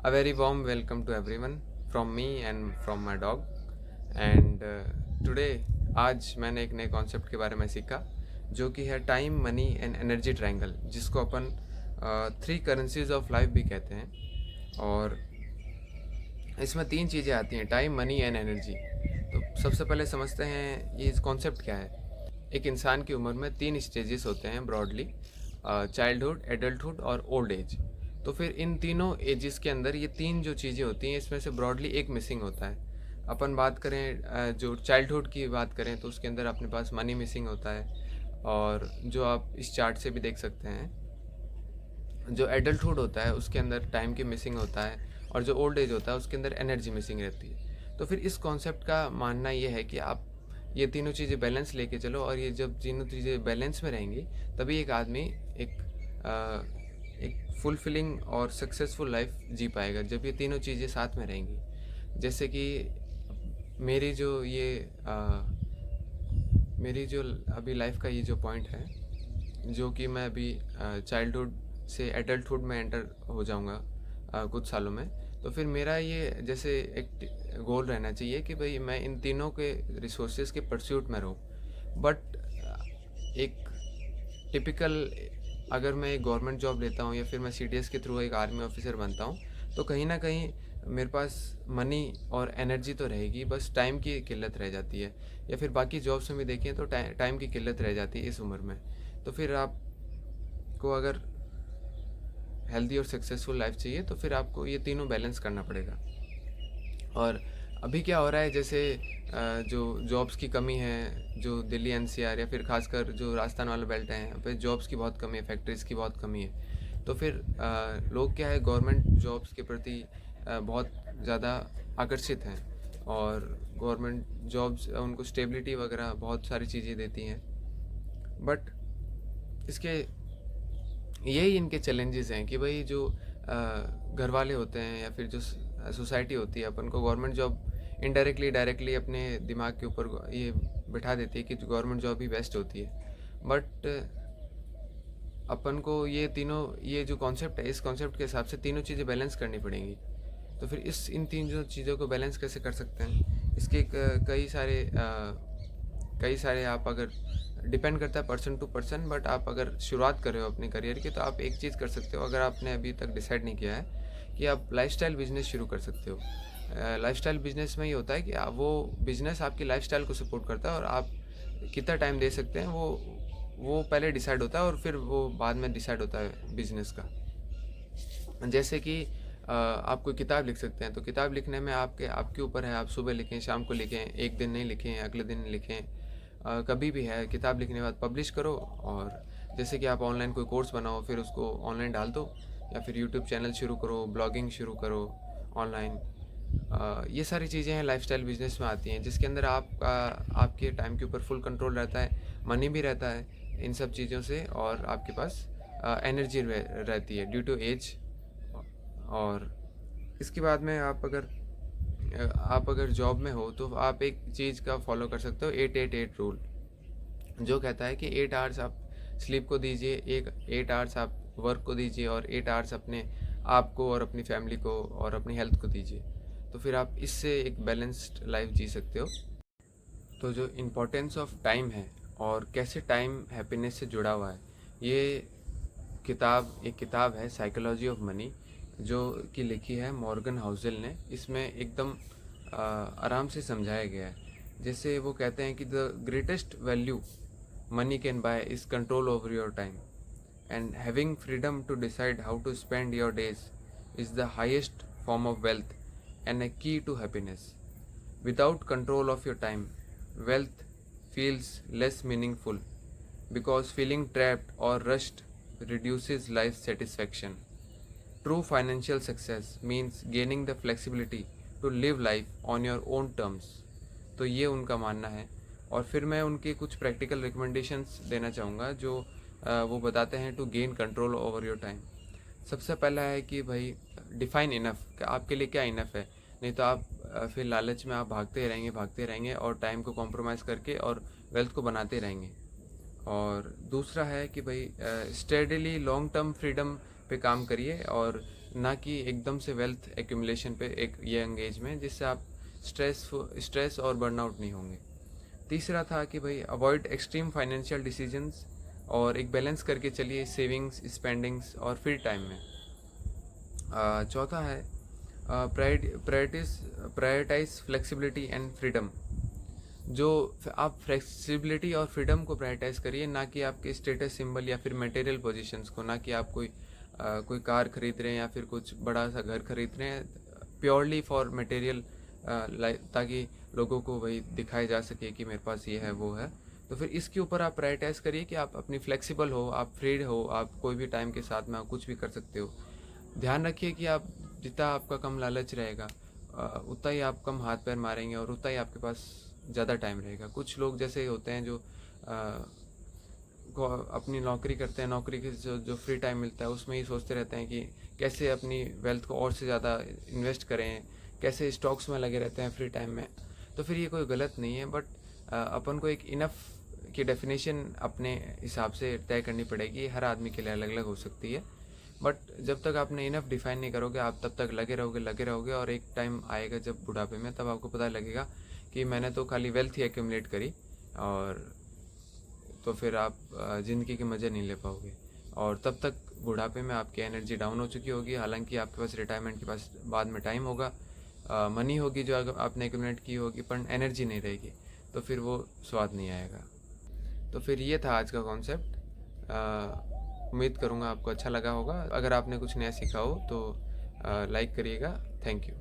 A very warm welcome to everyone from me and from my dog. And today आज मैंने एक नए concept के बारे में सीखा जो कि है time money and energy triangle, जिसको अपन थ्री करेंसीज ऑफ लाइफ भी कहते हैं। और इसमें तीन चीज़ें आती हैं, टाइम मनी एंड एनर्जी। तो सबसे पहले समझते हैं ये कॉन्सेप्ट क्या है। एक इंसान की उम्र में तीन स्टेजेस होते हैं ब्रॉडली, चाइल्डहुड, एडल्टहुड और ओल्ड एज। तो फिर इन तीनों एजेस के अंदर ये तीन जो चीज़ें होती हैं इसमें से ब्रॉडली एक मिसिंग होता है। अपन बात करें जो चाइल्डहुड की बात करें तो उसके अंदर अपने पास मनी मिसिंग होता है, और जो आप इस चार्ट से भी देख सकते हैं जो एडल्टहुड होता है उसके अंदर टाइम की मिसिंग होता है, और जो ओल्ड एज होता है उसके अंदर एनर्जी मिसिंग रहती है। तो फिर इस कॉन्सेप्ट का मानना ये है कि आप ये तीनों चीज़ें बैलेंस लेके चलो, और ये जब तीनों चीज़ें बैलेंस में रहेंगी तभी एक आदमी एक फुलफिलिंग और सक्सेसफुल लाइफ जी पाएगा, जब ये तीनों चीज़ें साथ में रहेंगी। जैसे कि मेरी जो ये मेरी जो अभी लाइफ का ये जो पॉइंट है, जो कि मैं अभी चाइल्डहुड से एडल्टहुड में एंटर हो जाऊंगा कुछ सालों में। तो फिर मेरा ये जैसे एक गोल रहना चाहिए कि भाई मैं इन तीनों के रिसोर्सेज के परस्यूट में रहूँ। बट एक टिपिकल, अगर मैं एक गवर्नमेंट जॉब लेता हूँ या फिर मैं सीडीएस के थ्रू एक आर्मी ऑफिसर बनता हूँ, तो कहीं ना कहीं मेरे पास मनी और एनर्जी तो रहेगी, बस टाइम की किल्लत रह जाती है। या फिर बाकी जॉब्स में भी देखें तो टाइम की किल्लत रह जाती है इस उम्र में। तो फिर आपको अगर हेल्दी और सक्सेसफुल लाइफ चाहिए तो फिर आपको ये तीनों बैलेंस करना पड़ेगा। और अभी क्या हो रहा है, जैसे जो जॉब्स की कमी है, जो दिल्ली एनसीआर या फिर खासकर जो राजस्थान वाला बेल्ट है, यहाँ पे जॉब्स की बहुत कमी है, फैक्ट्रीज़ की बहुत कमी है। तो फिर लोग क्या है, गवर्नमेंट जॉब्स के प्रति बहुत ज़्यादा आकर्षित हैं, और गवर्नमेंट जॉब्स उनको स्टेबिलिटी वगैरह बहुत सारी चीज़ें देती हैं। बट इसके यही इनके चैलेंजेस हैं कि भाई जो घर वाले होते हैं या फिर जो सोसाइटी होती है, अपन को गवर्नमेंट जॉब इनडायरेक्टली डायरेक्टली अपने दिमाग के ऊपर ये बिठा देती है कि गवर्नमेंट जॉब ही बेस्ट होती है। बट अपन को ये तीनों, ये जो कॉन्सेप्ट है, इस कॉन्सेप्ट के हिसाब से तीनों चीज़ें बैलेंस करनी पड़ेंगी। तो फिर इन तीन चीज़ों को बैलेंस कैसे कर सकते हैं, इसके कई सारे आप अगर डिपेंड करता है पर्सन टू पर्सन। बट आप अगर शुरुआत कर रहे हो अपने करियर की तो आप एक चीज़ कर सकते हो, अगर आपने अभी तक डिसाइड नहीं किया है, कि आप लाइफस्टाइल बिजनेस शुरू कर सकते हो। लाइफस्टाइल बिजनेस में ये होता है कि वो बिजनेस आपकी लाइफस्टाइल को सपोर्ट करता है, और आप कितना टाइम दे सकते हैं वो पहले डिसाइड होता है, और फिर वो बाद में डिसाइड होता है बिजनेस का। जैसे कि आप कोई किताब लिख सकते हैं, तो किताब लिखने में आपके ऊपर है, आप सुबह लिखें, शाम को लिखें, एक दिन नहीं लिखें, अगले दिन लिखें, कभी भी है। किताब लिखने के बाद पब्लिश करो, और जैसे कि आप ऑनलाइन कोई कोर्स बनाओ फिर उसको ऑनलाइन डाल दो, या फिर यूट्यूब चैनल शुरू करो, ब्लॉगिंग शुरू करो ऑनलाइन। ये सारी चीज़ें हैं लाइफस्टाइल बिजनेस में आती हैं, जिसके अंदर आपके टाइम के ऊपर फुल कंट्रोल रहता है, मनी भी रहता है इन सब चीज़ों से, और आपके पास एनर्जी रहती है ड्यू टू एज। और इसके बाद में आप अगर जॉब में हो तो आप एक चीज़ का फॉलो कर सकते हो, 8-8-8 रूल, जो कहता है कि 8 आवर्स आप स्लीप को दीजिए, 8 आवर्स आप वर्क को दीजिए, और 8 आवर्स अपने आप को और अपनी फैमिली को और अपनी हेल्थ को दीजिए। तो फिर आप इससे एक बैलेंस्ड लाइफ जी सकते हो। तो जो इम्पोर्टेंस ऑफ टाइम है और कैसे टाइम हैप्पीनेस से जुड़ा हुआ है, ये एक किताब है साइकोलॉजी ऑफ मनी, जो कि लिखी है मॉर्गन हाउसेल ने। इसमें एकदम आराम से समझाया गया है। जैसे वो कहते हैं कि the greatest value money can buy is control over your time, and having freedom to decide how to spend your days is the highest form of wealth and a key to happiness. Without control of your time, wealth feels less meaningful because feeling trapped or rushed reduces life satisfaction. True financial success means gaining the flexibility to live life on your own terms. तो ये उनका मानना है। और फिर मैं उनके कुछ प्रैक्टिकल रिकमेंडेशंस देना चाहूँगा, जो वो बताते हैं to gain control over your time. सबसे पहला है कि भाई डिफाइन इनफ, कि आपके लिए क्या इनफ है। नहीं तो आप फिर लालच में आप भागते रहेंगे और टाइम को कॉम्प्रोमाइज़ करके और वेल्थ को बनाते रहेंगे। और दूसरा है कि भाई स्टेडीली लॉन्ग टर्म फ्रीडम पे काम करिए, और ना कि एकदम से वेल्थ एक्यूमुलेशन पे एक यंग एज में, जिससे आप स्ट्रेस और बर्नआउट नहीं होंगे। तीसरा था कि भाई अवॉइड एक्सट्रीम फाइनेंशियल डिसीजंस और एक बैलेंस करके चलिए सेविंग्स, स्पेंडिंग्स और फ्री टाइम में। चौथा है प्रायोरिटाइज फ्लेक्सिबिलिटी एंड फ्रीडम। जो आप फ्लेक्सिबिलिटी और फ्रीडम को प्रायोरिटाइज करिए, ना कि आपके स्टेटस सिंबल या फिर मटेरियल पोजीशंस को, ना कि आप कोई कार खरीद रहे हैं या फिर कुछ बड़ा सा घर खरीद रहे हैं प्योरली फॉर मटेरियल, ताकि लोगों को वही दिखाया जा सके कि मेरे पास ये है वो है। तो फिर इसके ऊपर आप प्रायोरिटाइज करिए कि आप अपनी फ्लेक्सिबल हो, आप फ्री हो, आप कोई भी टाइम के साथ में आप कुछ भी कर सकते हो। ध्यान रखिए कि आप जितना आपका कम लालच रहेगा उतना ही आप कम हाथ पैर मारेंगे और उतना ही आपके पास ज़्यादा टाइम रहेगा। कुछ लोग जैसे होते हैं जो अपनी नौकरी करते हैं, नौकरी के जो फ्री टाइम मिलता है उसमें ही सोचते रहते हैं कि कैसे अपनी वेल्थ को और से ज़्यादा इन्वेस्ट करें, कैसे स्टॉक्स में लगे रहते हैं फ्री टाइम में। तो फिर ये कोई गलत नहीं है, बट अपन को एक इनफ की डेफिनेशन अपने हिसाब से तय करनी पड़ेगी। हर आदमी के लिए अलग अलग हो सकती है, बट जब तक आपने इनफ डिफाइन नहीं करोगे आप तब तक लगे रहोगे और एक टाइम आएगा जब बुढ़ापे में, तब आपको पता लगेगा कि मैंने तो खाली वेल्थ ही एक्यूमुलेट करी, और तो फिर आप ज़िंदगी के मज़े नहीं ले पाओगे और तब तक बुढ़ापे में आपकी एनर्जी डाउन हो चुकी होगी। हालांकि आपके पास रिटायरमेंट के पास बाद में टाइम होगा, मनी होगी जो आपने एक्यूमुलेट की होगी, पर एनर्जी नहीं रहेगी, तो फिर वो स्वाद नहीं आएगा। तो फिर ये था आज का कॉन्सेप्ट। उम्मीद करूँगा आपको अच्छा लगा होगा। अगर आपने कुछ नया सीखा हो तो लाइक करिएगा। Thank you.